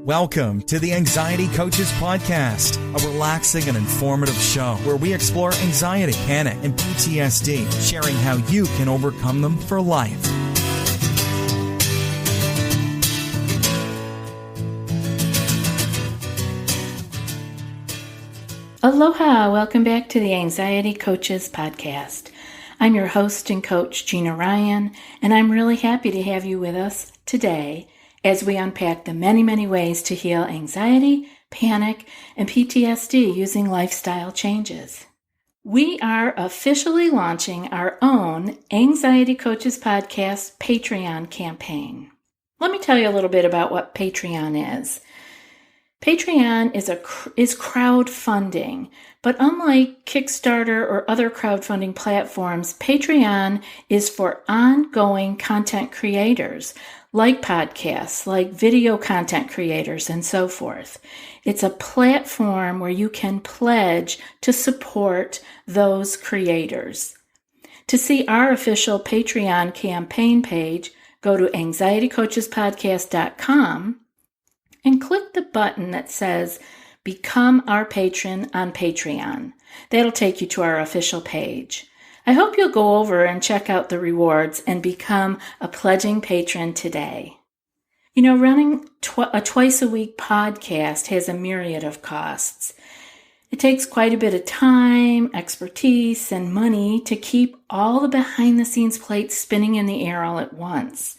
Welcome to the Anxiety Coaches Podcast, a relaxing and informative show where we explore anxiety, panic, and PTSD, sharing how you can overcome them for life. Aloha! Welcome back to the Anxiety Coaches Podcast. I'm your host and coach, Gina Ryan, and I'm really happy to have you with us today as we unpack the many ways to heal anxiety, panic, and PTSD using lifestyle changes. We are officially launching our own Anxiety Coaches Podcast Patreon campaign. Let me tell you a little bit about what Patreon is. Patreon is crowdfunding, but unlike Kickstarter or other crowdfunding platforms, Patreon is for ongoing content creators, like podcasts, like video content creators, and so forth. It's a platform where you can pledge to support those creators. To see our official Patreon campaign page, go to anxietycoachespodcast.com and click the button that says Become Our Patron on Patreon. That'll take you to our official page. I hope you'll go over and check out the rewards and become a pledging patron today. You know, running a twice-a-week podcast has a myriad of costs. It takes quite a bit of time, expertise, and money to keep all the behind-the-scenes plates spinning in the air all at once.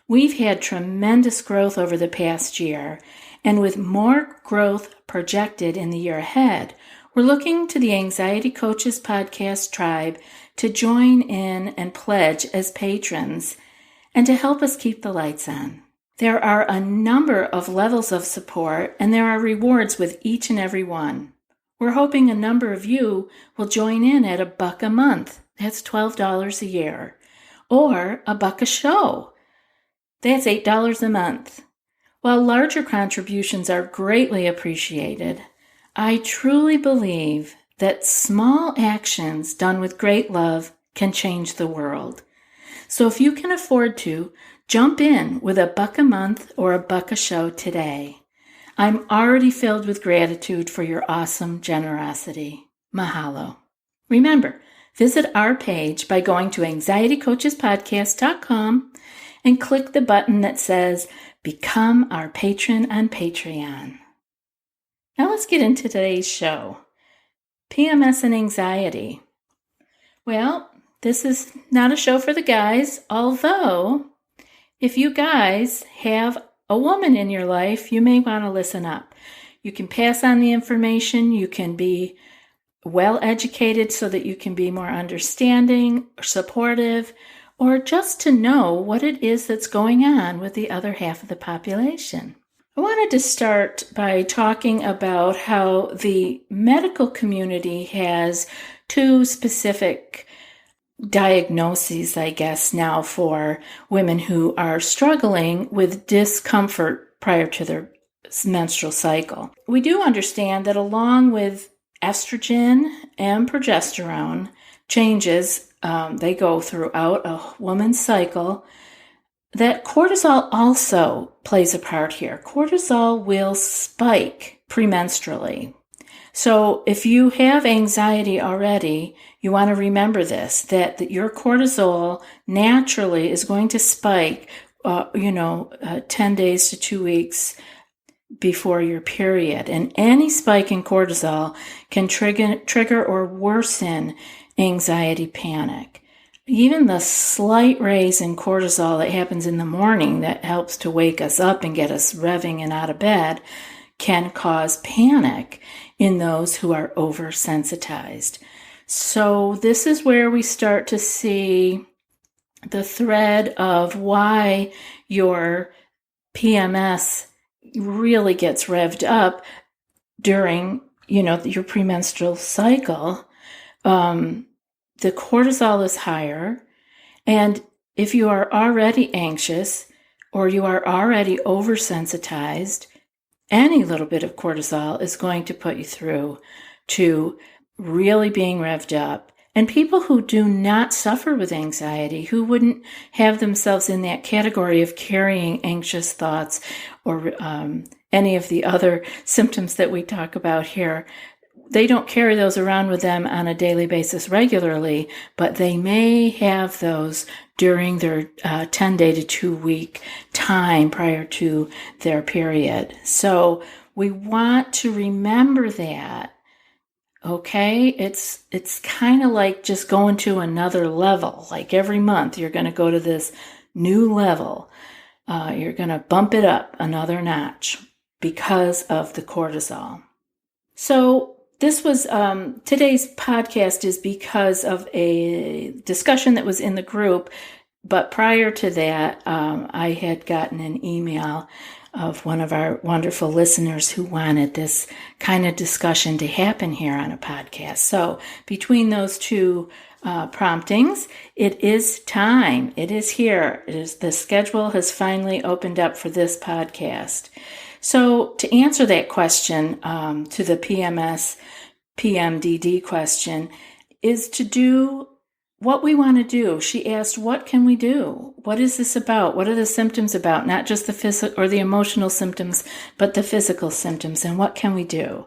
We've had tremendous growth over the past year, and with more growth projected in the year ahead, we're looking to the Anxiety Coaches Podcast tribe to join in and pledge as patrons and to help us keep the lights on. There are a number of levels of support, and there are rewards with each and every one. We're hoping a number of you will join in at $1 a month. That's $12 a year. Or $1 a show. That's $8 a month. While larger contributions are greatly appreciated, I truly believe that small actions done with great love can change the world. So if you can afford to, jump in with $1 a month or $1 a show today. I'm already filled with gratitude for your awesome generosity. Mahalo. Remember, visit our page by going to anxietycoachespodcast.com and click the button that says Become Our Patron on Patreon. Now let's get into today's show. PMS and anxiety. Well, this is not a show for the guys, although if you guys have a woman in your life, you may want to listen up. You can pass on the information, you can be well educated so that you can be more understanding, supportive, or just to know what it is that's going on with the other half of the population. I wanted to start by talking about how the medical community has two specific diagnoses, I guess, now for women who are struggling with discomfort prior to their menstrual cycle. We do understand that along with estrogen and progesterone changes, they go throughout a woman's cycle, that cortisol also plays a part here. Cortisol will spike premenstrually. So if you have anxiety already, you want to remember this, that your cortisol naturally is going to spike, 10 days to 2 weeks before your period. And any spike in cortisol can trigger or worsen anxiety, panic. Even the slight raise in cortisol that happens in the morning that helps to wake us up and get us revving and out of bed can cause panic in those who are oversensitized. So this is where we start to see the thread of why your PMS really gets revved up during, your premenstrual cycle. The cortisol is higher, and if you are already anxious or you are already oversensitized, any little bit of cortisol is going to put you through to really being revved up And people who do not suffer with anxiety, who wouldn't have themselves in that category of carrying anxious thoughts or any of the other symptoms that we talk about here, they don't carry those around with them on a daily basis regularly, but they may have those during their 10-day to 2-week time prior to their period. So we want to remember that. Okay, it's kind of like just going to another level. Like every month, you're going to go to this new level. You're going to bump it up another notch because of the cortisol. So this was today's podcast is because of a discussion that was in the group. But prior to that, I had gotten an email of one of our wonderful listeners who wanted this kind of discussion to happen here on a podcast. So between those two promptings, it is time. It is here. The schedule has finally opened up for this podcast. So to answer that question, to the PMS, PMDD question, is to do what we want to do. She asked, what can we do? What is this about? What are the symptoms about? Not just the physical or the emotional symptoms, but the physical symptoms. And what can we do?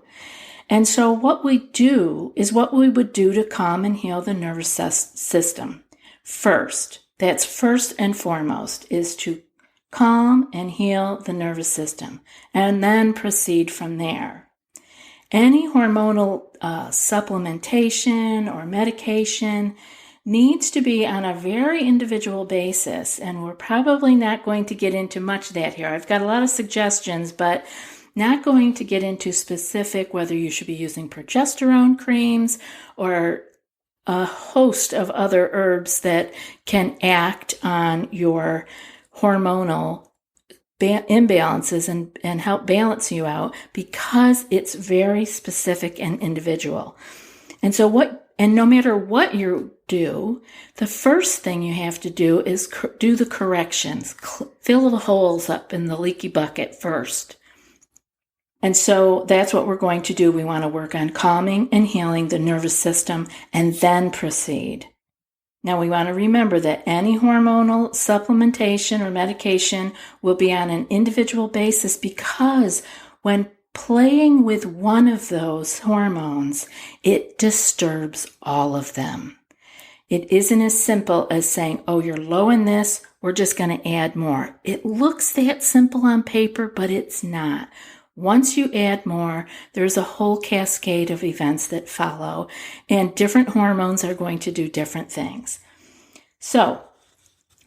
And so what we do is what we would do to calm and heal the nervous system. First, that's first and foremost, is to calm and heal the nervous system, and then proceed from there. Any hormonal supplementation or medication needs to be on a very individual basis, and we're probably not going to get into much of that here. I've got a lot of suggestions, but not going to get into specific whether you should be using progesterone creams or a host of other herbs that can act on your hormonal imbalances and help balance you out, because it's very specific and individual. And so no matter what you do, the first thing you have to do is do the corrections, fill the holes up in the leaky bucket first. And so that's what we're going to do. We want to work on calming and healing the nervous system and then proceed. Now we want to remember that any hormonal supplementation or medication will be on an individual basis, because when playing with one of those hormones, it disturbs all of them. It isn't as simple as saying, oh, you're low in this, we're just going to add more. It looks that simple on paper, but it's not. Once you add more, there's a whole cascade of events that follow, and different hormones are going to do different things. So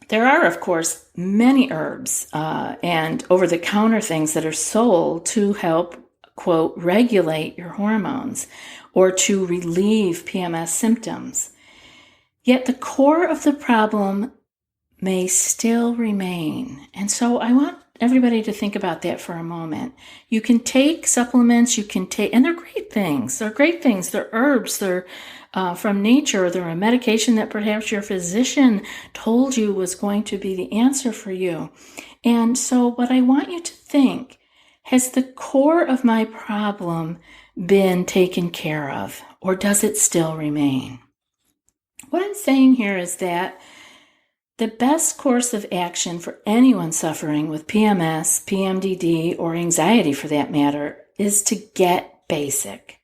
there are, of course, many herbs and over-the-counter things that are sold to help, quote, regulate your hormones or to relieve PMS symptoms. Yet the core of the problem may still remain. And so I want everybody to think about that for a moment. You can take supplements, and they're great things. They're herbs. They're from nature. They're a medication that perhaps your physician told you was going to be the answer for you. And so what I want you to think, has the core of my problem been taken care of, or does it still remain? What I'm saying here is that the best course of action for anyone suffering with PMS, PMDD, or anxiety for that matter is to get basic.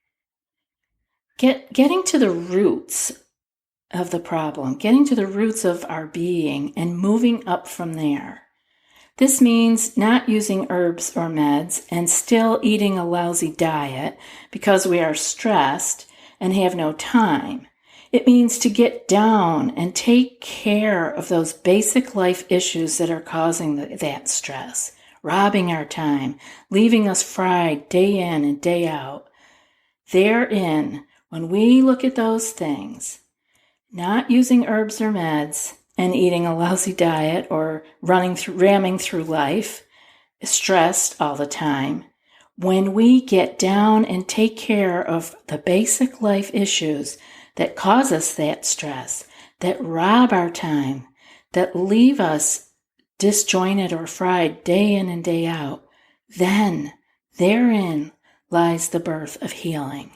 Getting to the roots of the problem, getting to the roots of our being and moving up from there. This means not using herbs or meds and still eating a lousy diet because we are stressed and have no time. It means to get down and take care of those basic life issues that are causing that stress, robbing our time, leaving us fried day in and day out. Therein, when we look at those things, not using herbs or meds and eating a lousy diet or ramming through life, stressed all the time, when we get down and take care of the basic life issues that cause us that stress, that rob our time, that leave us disjointed or fried day in and day out, then therein lies the birth of healing.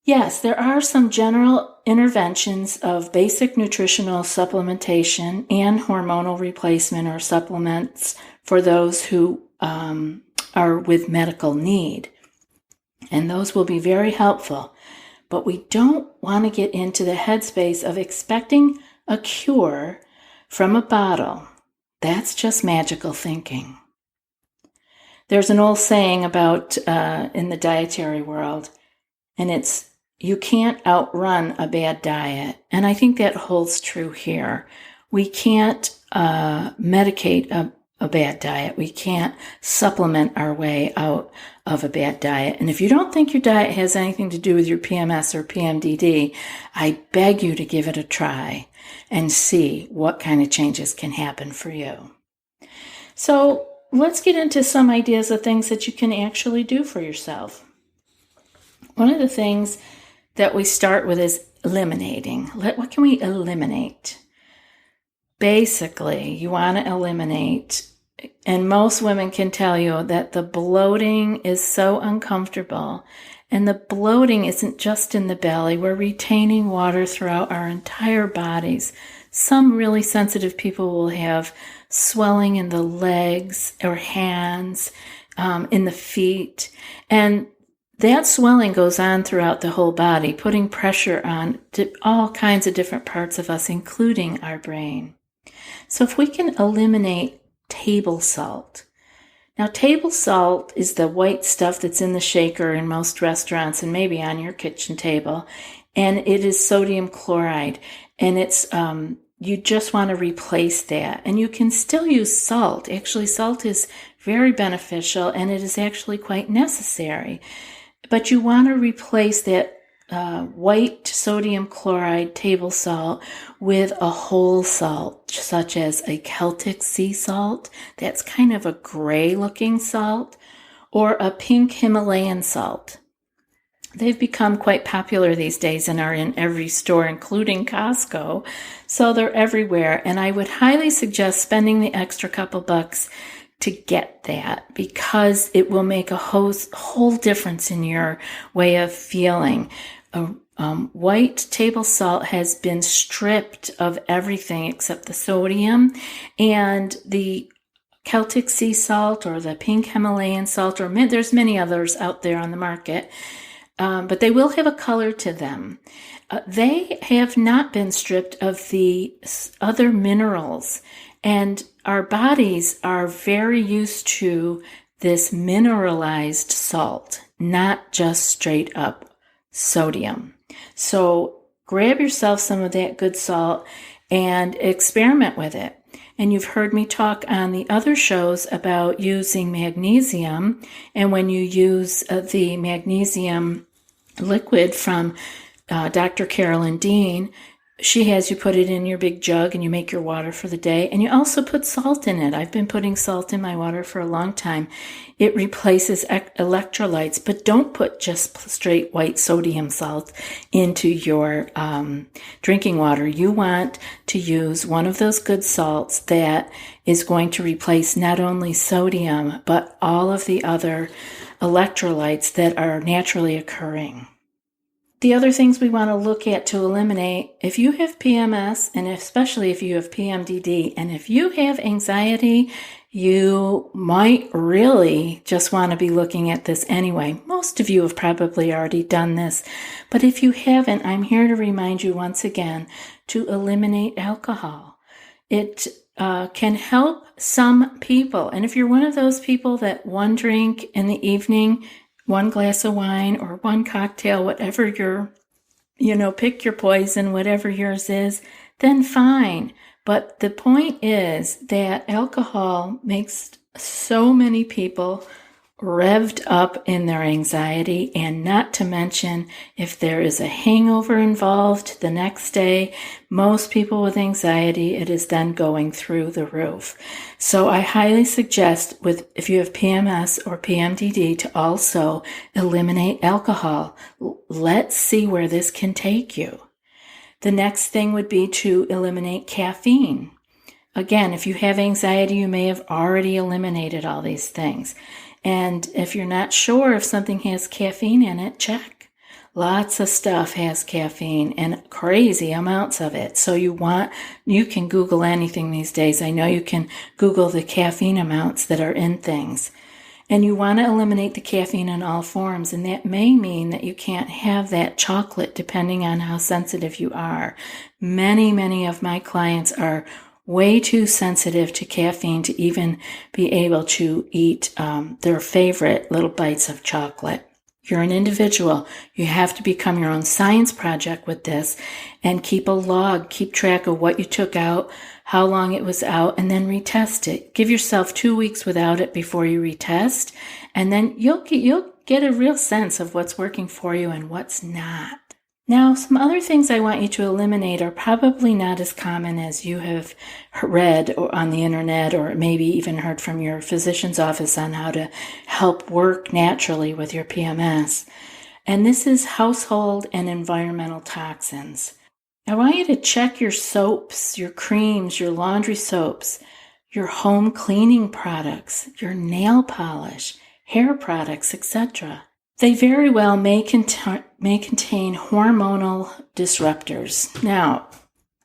Yes, there are some general interventions of basic nutritional supplementation and hormonal replacement or supplements for those who are with medical need. And those will be very helpful. But we don't want to get into the headspace of expecting a cure from a bottle. That's just magical thinking. There's an old saying about in the dietary world, and it's, you can't outrun a bad diet. And I think that holds true here. We can't medicate a bad diet. We can't supplement our way out of a bad diet. And if you don't think your diet has anything to do with your PMS or PMDD, I beg you to give it a try and see what kind of changes can happen for you. So let's get into some ideas of things that you can actually do for yourself. One of the things that we start with is eliminating. What can we eliminate? Basically, you want to eliminate, and most women can tell you that the bloating is so uncomfortable. And the bloating isn't just in the belly. We're retaining water throughout our entire bodies. Some really sensitive people will have swelling in the legs or hands, in the feet. And that swelling goes on throughout the whole body, putting pressure on all kinds of different parts of us, including our brain. So if we can eliminate table salt. Now, table salt is the white stuff that's in the shaker in most restaurants and maybe on your kitchen table. And it is sodium chloride. And it's you just want to replace that. And you can still use salt. Actually, salt is very beneficial and it is actually quite necessary. But you want to replace that white sodium chloride table salt with a whole salt, such as a Celtic sea salt. That's kind of a gray looking salt, or a pink Himalayan salt. They've become quite popular these days and are in every store, including Costco. So they're everywhere. And I would highly suggest spending the extra couple bucks to get that, because it will make a whole difference in your way of feeling. White table salt has been stripped of everything except the sodium, and the Celtic sea salt or the pink Himalayan salt, or there's many others out there on the market, but they will have a color to them. They have not been stripped of the other minerals, and our bodies are very used to this mineralized salt, not just straight up sodium. So grab yourself some of that good salt and experiment with it. And you've heard me talk on the other shows about using magnesium. And when you use the magnesium liquid from Dr. Carolyn Dean, she has you put it in your big jug and you make your water for the day. And you also put salt in it. I've been putting salt in my water for a long time. It replaces electrolytes, but don't put just straight white sodium salt into your drinking water. You want to use one of those good salts that is going to replace not only sodium, but all of the other electrolytes that are naturally occurring. The other things we want to look at to eliminate, if you have PMS, and especially if you have PMDD, and if you have anxiety, you might really just want to be looking at this anyway. Most of you have probably already done this, but if you haven't, I'm here to remind you once again to eliminate alcohol. It can help some people, and if you're one of those people that one drink in the evening, one glass of wine or one cocktail, whatever pick your poison, whatever yours is, then fine. But the point is that alcohol makes so many people revved up in their anxiety, and not to mention if there is a hangover involved the next day, most people with anxiety, it is then going through the roof. So I highly suggest if you have PMS or PMDD to also eliminate alcohol. Let's see where this can take you. The next thing would be to eliminate caffeine. Again, if you have anxiety, you may have already eliminated all these things. And if you're not sure if something has caffeine in it, check. Lots of stuff has caffeine and crazy amounts of it. So you can Google anything these days. I know you can Google the caffeine amounts that are in things. And you want to eliminate the caffeine in all forms, and that may mean that you can't have that chocolate depending on how sensitive you are. Many of my clients are way too sensitive to caffeine to even be able to eat their favorite little bites of chocolate. You're an individual. You have to become your own science project with this and keep a log, keep track of what you took out, how long it was out, and then retest it. Give yourself 2 weeks without it before you retest, and then you'll get a real sense of what's working for you and what's not. Now, some other things I want you to eliminate are probably not as common as you have read or on the internet, or maybe even heard from your physician's office on how to help work naturally with your PMS. And this is household and environmental toxins. I want you to check your soaps, your creams, your laundry soaps, your home cleaning products, your nail polish, hair products, etc. They very well may contain hormonal disruptors. Now,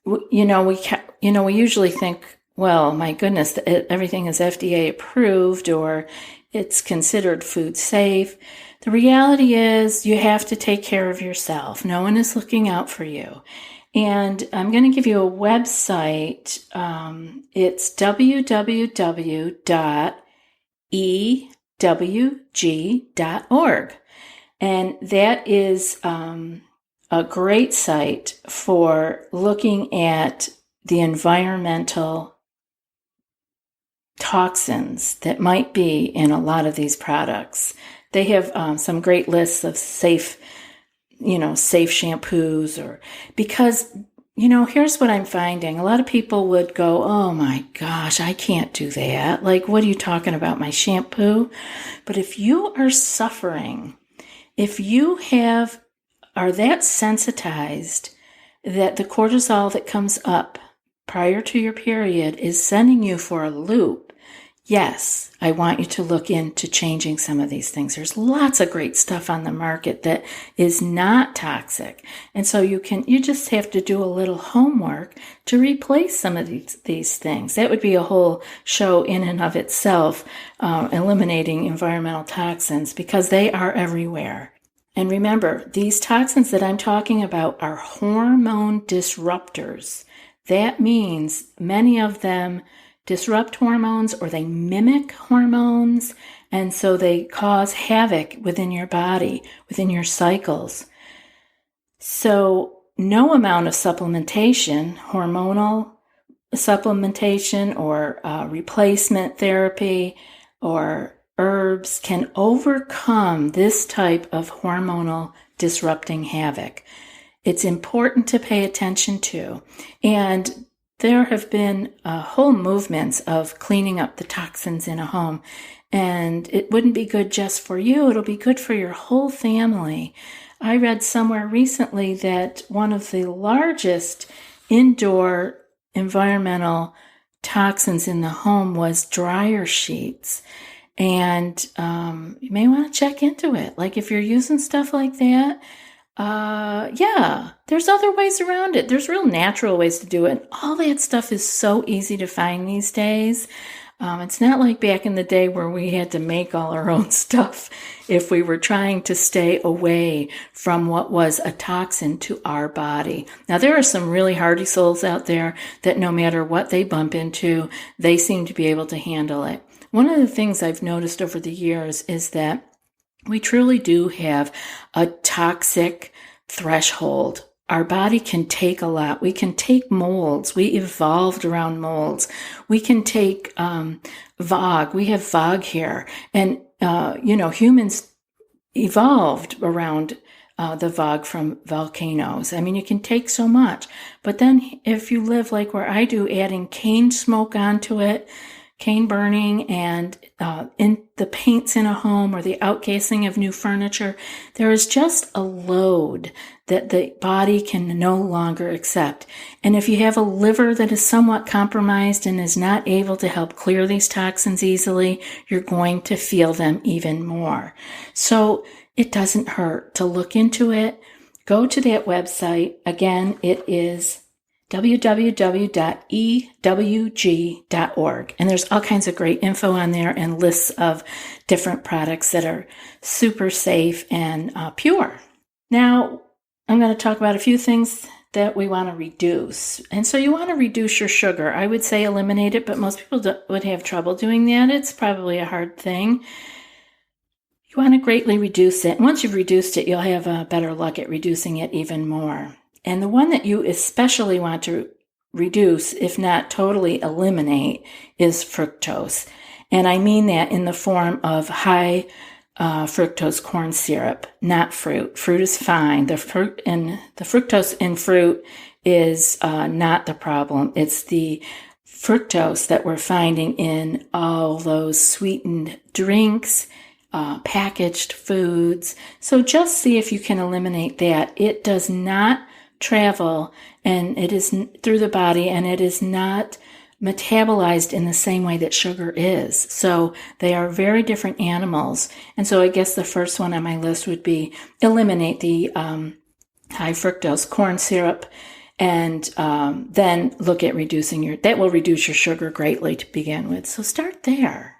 we usually think, well, my goodness, everything is FDA approved or it's considered food safe. The reality is you have to take care of yourself. No one is looking out for you. And I'm going to give you a website. It's www.ewg.org. And that is a great site for looking at the environmental toxins that might be in a lot of these products. They have some great lists of safe shampoos, because here's what I'm finding. A lot of people would go, oh my gosh, I can't do that. Like, what are you talking about, my shampoo? But if you are suffering, if you are that sensitized that the cortisol that comes up prior to your period is sending you for a loop, yes, I want you to look into changing some of these things. There's lots of great stuff on the market that is not toxic. And so you just have to do a little homework to replace some of these things. That would be a whole show in and of itself, eliminating environmental toxins, because they are everywhere. And remember, these toxins that I'm talking about are hormone disruptors. That means many of them disrupt hormones or they mimic hormones, and so they cause havoc within your body, within your cycles. So no amount of supplementation, hormonal supplementation or replacement therapy or herbs can overcome this type of hormonal disrupting havoc. It's important to pay attention to. And there have been whole movements of cleaning up the toxins in a home. And it wouldn't be good just for you. It'll be good for your whole family. I read somewhere recently that one of the largest indoor environmental toxins in the home was dryer sheets. And you may want to check into it. Like, if you're using stuff like that, there's other ways around it. There's real natural ways to do it. All that stuff is so easy to find these days. It's not like back in the day where we had to make all our own stuff if we were trying to stay away from what was a toxin to our body. Now, there are some really hardy souls out there that no matter what they bump into, they seem to be able to handle it. One of the things I've noticed over the years is that we truly do have a toxic threshold. Our body can take a lot. We can take molds. We evolved around molds. We can take VOG. We have VOG here. And, humans evolved around the VOG from volcanoes. I mean, you can take so much. But then if you live like where I do, adding cane smoke onto it, cane burning and in the paints in a home or the outgassing of new furniture, there is just a load that the body can no longer accept. And if you have a liver that is somewhat compromised and is not able to help clear these toxins easily, you're going to feel them even more. So it doesn't hurt to look into it. Go to that website. Again, it is www.ewg.org. And there's all kinds of great info on there and lists of different products that are super safe and pure. Now, I'm going to talk about a few things that we want to reduce. And so you want to reduce your sugar. I would say eliminate it, but most people would have trouble doing that. It's probably a hard thing. You want to greatly reduce it. Once you've reduced it, you'll have a better luck at reducing it even more. And the one that you especially want to reduce, if not totally eliminate, is fructose. And I mean that in the form of high fructose corn syrup, not fruit. Fruit is fine. The fructose in fruit is not the problem. It's the fructose that we're finding in all those sweetened drinks, packaged foods. So just see if you can eliminate that. It does not travel and it is through the body, and it is not metabolized in the same way that sugar is. So they are very different animals. And so I guess the first one on my list would be eliminate the high fructose corn syrup, and then look at reducing that will reduce your sugar greatly to begin with. So start there.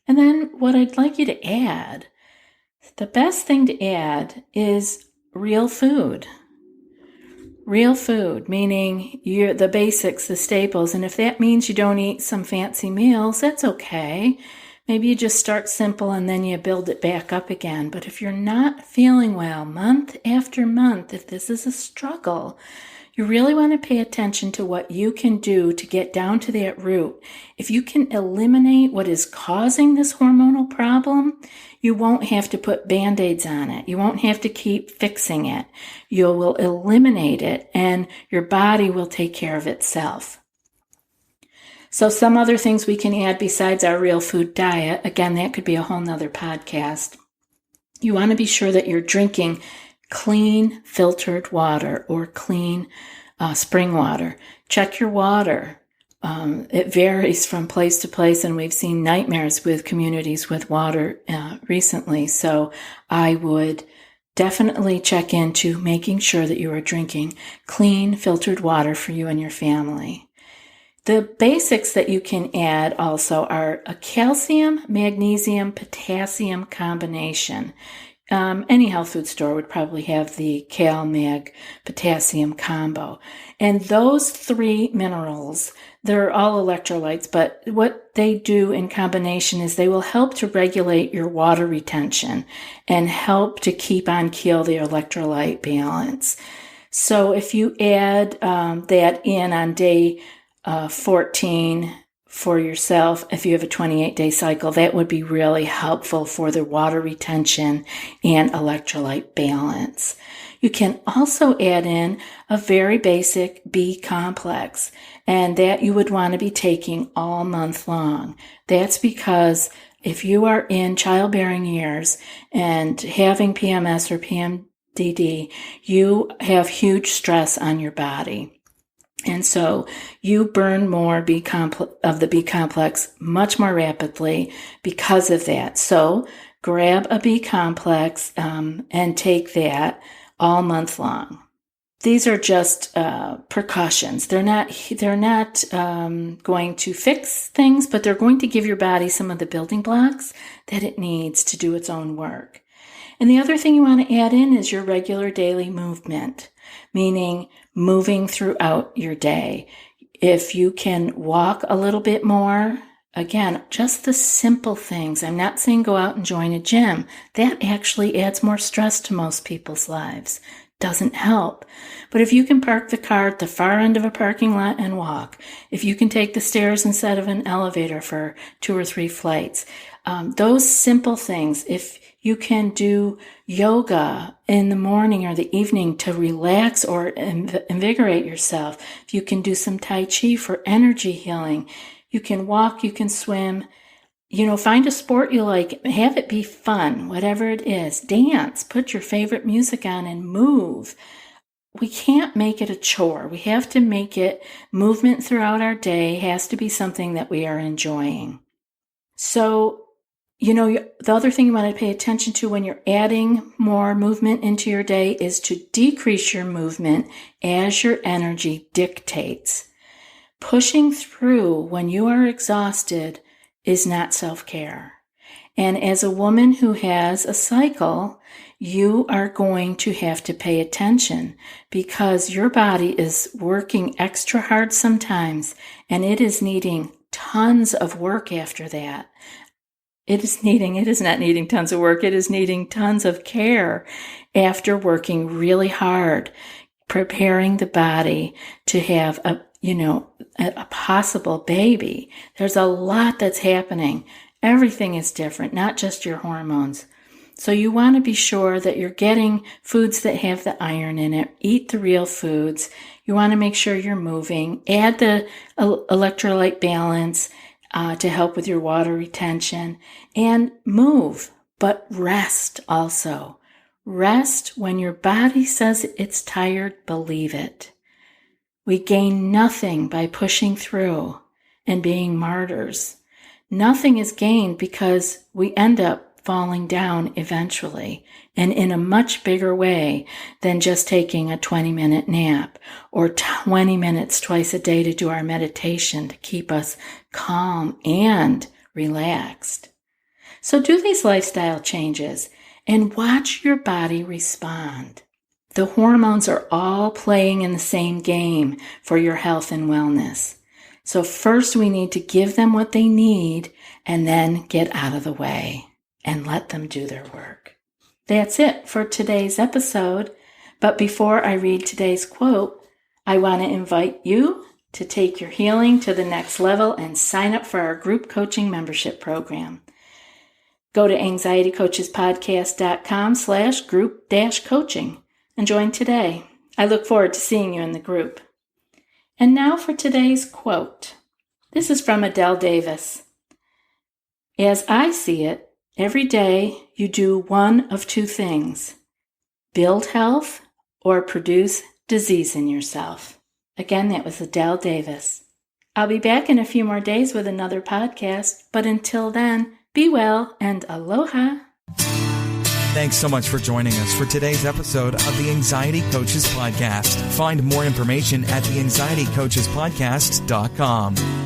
And then what I'd like you to add, the best thing to add is real food. Real food, meaning the basics, the staples. And if that means you don't eat some fancy meals, that's okay. Maybe you just start simple and then you build it back up again. But if you're not feeling well month after month, if this is a struggle, you really want to pay attention to what you can do to get down to that root. If you can eliminate what is causing this hormonal problem, you won't have to put Band-Aids on it. You won't have to keep fixing it. You will eliminate it, and your body will take care of itself. So some other things we can add besides our real food diet, again, that could be a whole nother podcast. You want to be sure that you're drinking clean filtered water or clean spring water. Check your water. It varies from place to place, and we've seen nightmares with communities with water recently. So I would definitely check into making sure that you are drinking clean filtered water for you and your family. The basics that you can add also are a calcium, magnesium, potassium combination. Any health food store would probably have the Cal, Mag, Potassium combo. And those three minerals, they're all electrolytes, but what they do in combination is they will help to regulate your water retention and help to keep on keel the electrolyte balance. So if you add that in on day 14, for yourself, if you have a 28-day cycle, that would be really helpful for the water retention and electrolyte balance. You can also add in a very basic B complex, and that you would want to be taking all month long. That's because if you are in childbearing years and having PMS or PMDD, you have huge stress on your body. And so you burn more of the B complex much more rapidly because of that. So grab a B complex and take that all month long. These are just precautions. They're not going to fix things, but they're going to give your body some of the building blocks that it needs to do its own work. And the other thing you want to add in is your regular daily movement, meaning moving throughout your day. If you can walk a little bit more, again, just the simple things. I'm not saying go out and join a gym. That actually adds more stress to most people's lives. Doesn't help. But if you can park the car at the far end of a parking lot and walk, if you can take the stairs instead of an elevator for 2 or 3 flights, those simple things, if you can do yoga in the morning or the evening to relax or invigorate yourself, if you can do some Tai Chi for energy healing, You can walk, you can swim. Find a sport you like. Have it be fun, whatever it is. Dance, put your favorite music on and move. We can't make it a chore. We have to make it movement throughout our day. Has to be something that we are enjoying. So, the other thing you want to pay attention to when you're adding more movement into your day is to decrease your movement as your energy dictates. Pushing through when you are exhausted is not self-care. And as a woman who has a cycle, you are going to have to pay attention because your body is working extra hard sometimes and it is needing tons of work after that. It is not needing tons of work. It is needing tons of care after working really hard, preparing the body to have a possible baby. There's a lot that's happening. Everything is different, not just your hormones. So you want to be sure that you're getting foods that have the iron in it. Eat the real foods. You want to make sure you're moving. Add the electrolyte balance to help with your water retention. And move, but rest also. Rest when your body says it's tired, believe it. We gain nothing by pushing through and being martyrs. Nothing is gained because we end up falling down eventually and in a much bigger way than just taking a 20-minute nap or 20 minutes twice a day to do our meditation to keep us calm and relaxed. So do these lifestyle changes and watch your body respond. The hormones are all playing in the same game for your health and wellness. So first we need to give them what they need and then get out of the way and let them do their work. That's it for today's episode. But before I read today's quote, I want to invite you to take your healing to the next level and sign up for our group coaching membership program. Go to anxietycoachespodcast.com/group-coaching and join today. I look forward to seeing you in the group. And now for today's quote. This is from Adelle Davis. As I see it, every day you do one of two things: build health or produce disease in yourself. Again, that was Adelle Davis. I'll be back in a few more days with another podcast, but until then, be well and aloha. Thanks so much for joining us for today's episode of the Anxiety Coaches Podcast. Find more information at theanxietycoachespodcast.com.